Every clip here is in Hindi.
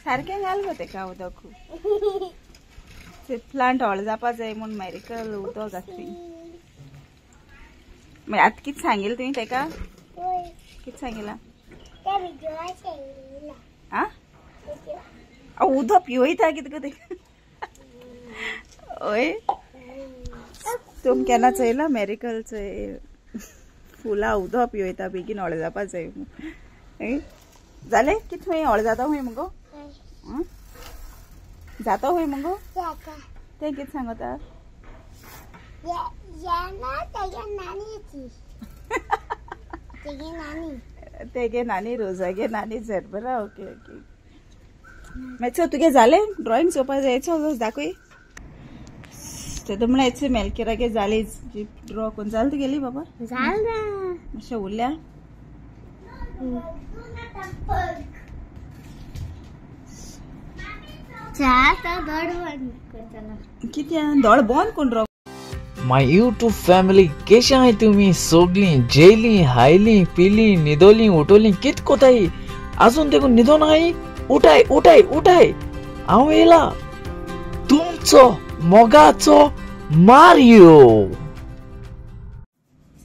सारकें घाल गो तेका उदक प्लांट हळ जावपा जाय म्हूण मेरिकल उदक घातली मागीर आतां कितें सांगिल्लें तुवें तेका कितें सांगिलां आ उदक पिवयता कितें गो तेका ओय तुम केन्ना चयला मेरिकलचें फुलां उदक पिवयता बेगीन हळ जावपा जाय जालें कितें खंय हळ जाता खंय मुगो जाता खंय मुगो तें कितें सांगता तेगे नानी रोजागे नानी झरबरा ओके ओके मागीर तुगे जालें ड्रॉइंग चोवपा जायचो दाखय ते म्हळ्यार मेलकेरागे जाली ड्रॉ करून जालें तुगेली बाबा मातशें उरल्या कितें दोळ बंद कोण ड्रॉ माय यूट्यूब फॅमिली केशें आहाय तुमी सोगलीं जेयलीं हायलीं पिलीं न्हिदोलीं उठोलीं कित कोताय आजून देखून न्हिदोन आहाय उठाय उठाय उठाय हांव येयला तुमचो मोगाचो मारियो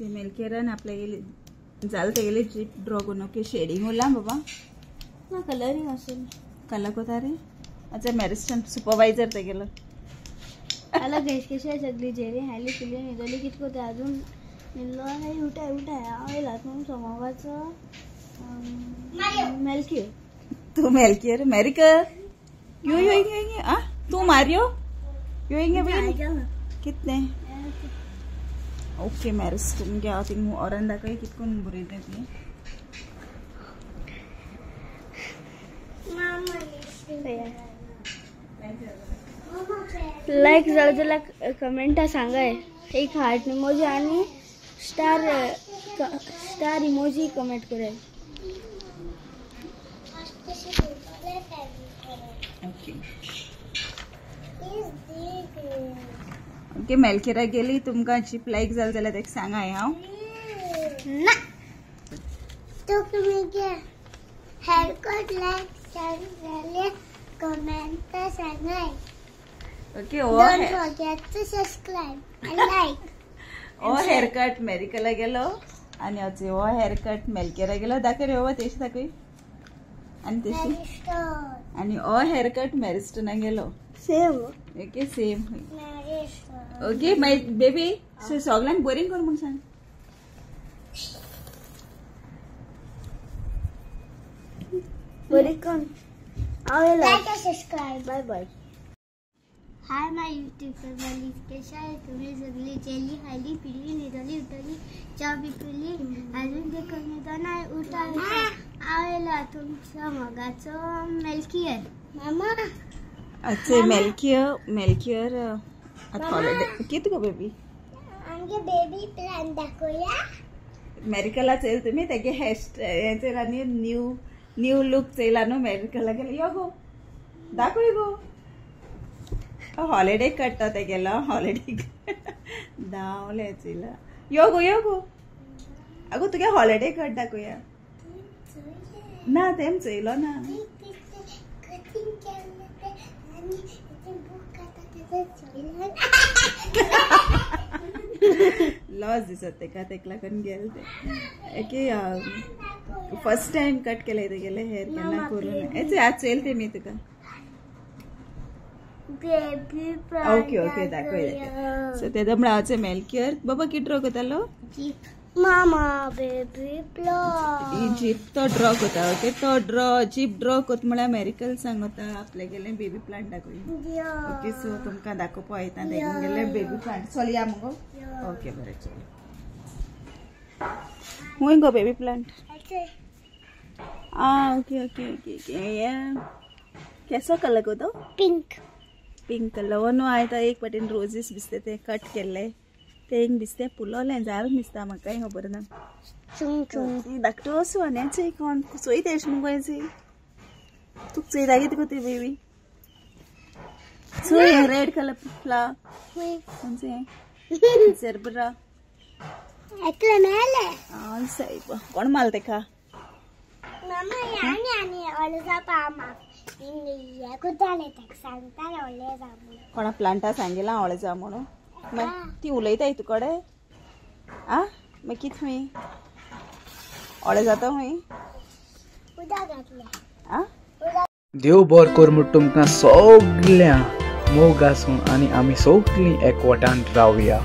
मेलकेरान आपल्या जालें तेगेली ट्रिप ड्रॉ करून ओके शेडिंग उरला बाबा ना कलरींग असेल कलर कोता रे अच्छा मेरिस्टन सुपरवायझर तेगेलो अलग कशें सगळी जेली हायली पिली न्हिदोली कित कोता आजून न्हिदलो आनी उठाय उठाय हांव येयला तुमचो मोगाचो मेलकियर तू मेलकियर मेरिकल यो यो यो आ तू मारियो यो इंगे बेगीन कितने ओके मेरिस्टन गे हांव थिंग ओरान दाखय कितकोन बरयता ती लाईक जालें जाल्यार कमेंटा सांगाय एक हार्ट इमोजी आनी स्टार इमोजी कमेंट कराय ओके मेलकेरा गेली तुमकां जीप लायक जालें जाल्यार तेका सांगाय हांव ना तुमी हेयर कट लायक जाल्यार कमेंट सांगाय okay don't forget to subscribe and like ओ हेयर कट मेरिकला गेलो आनी अचे ओ हेयर कट मेलकेरा गेलो दाखय रे बाबा तेशी दाखय आनी तेशी आनी ओ हेयर कट मेरिस्टना गेलो same okay same okay my baby सगळ्यांक बोरिंग कर म्हूण सांग बोरिंग कर हांव लायक and subscribe bye bye hi my YouTube family कशें आहाय तुमी सगळीं जेली हायली पिली न्हिदोली उठोली च्या बी पिली आजून देखून न्हिदोनाय उठा हांव येयला तुमचो मोगाचो मेलकियर मामा अच्छे मेलकियर आता हॉलिडे कित गो बेबी आमगे बेबी प्लान दाखोया मेरिकला चेल तुमी तेगे हेचेर आनी न्यू लुक चेला न्हू मेरिकला गेलो यो गो दाखय गो हॉलिडे कट्टा तेगेलो हॉलिडे धांवले चेला यो गो आगो तुगे हॉलिडे कट दाखोया ना तेम चेयलो ना लॉस दिसत तेका तेकला करून गेल ते की फर्स्ट टाइम कट केले तेगेले हेयर केन्ना करून एचे आज चेल ते मी तुका बेबी ओके ओके दाखय सो ते दमळाचे मेलकियर बाबा कित ड्रॉ कोतालो मामा बेबी प्लांट जीप तो ड्रॉ कोता ओके तो जीप ड्रॉ कोत म्हळ्यार मेरिकल सांगता आपले गेले बेबी प्लांट दाखय ओके सो तुमकां दाखोवपा वयता तेगेले बेबी प्लांट चल या मुगो ओके बरें चल हुंय गो baby plant okay okay okay okay केसो कलर गो तो पिंक कलर वो न्हू हांवें तो एक पाटेन रोजीस दिसता ते कट केल्ले ते एक दिसते पुलोलें जालें दिसता म्हाकाय खबर ना धाकटो असो आन्याचें कोण चोयता एश मुगो चोय तुका चोयता कितें गो ती बेबी चोय रेड कलर फ्लावर जरबरा एकले मेले सायब कोण माल तेका कोणा प्लांटा सांगेला आवळे जा म्हणून मागीर ती उलयताय तुकडे आ मागीर कित हुई आवळे जाता हुई आ देव बरें कर म्हूण तुमकां सगळ्यां मोग आसूं आनी आमी सगळीं एकवटान रावया.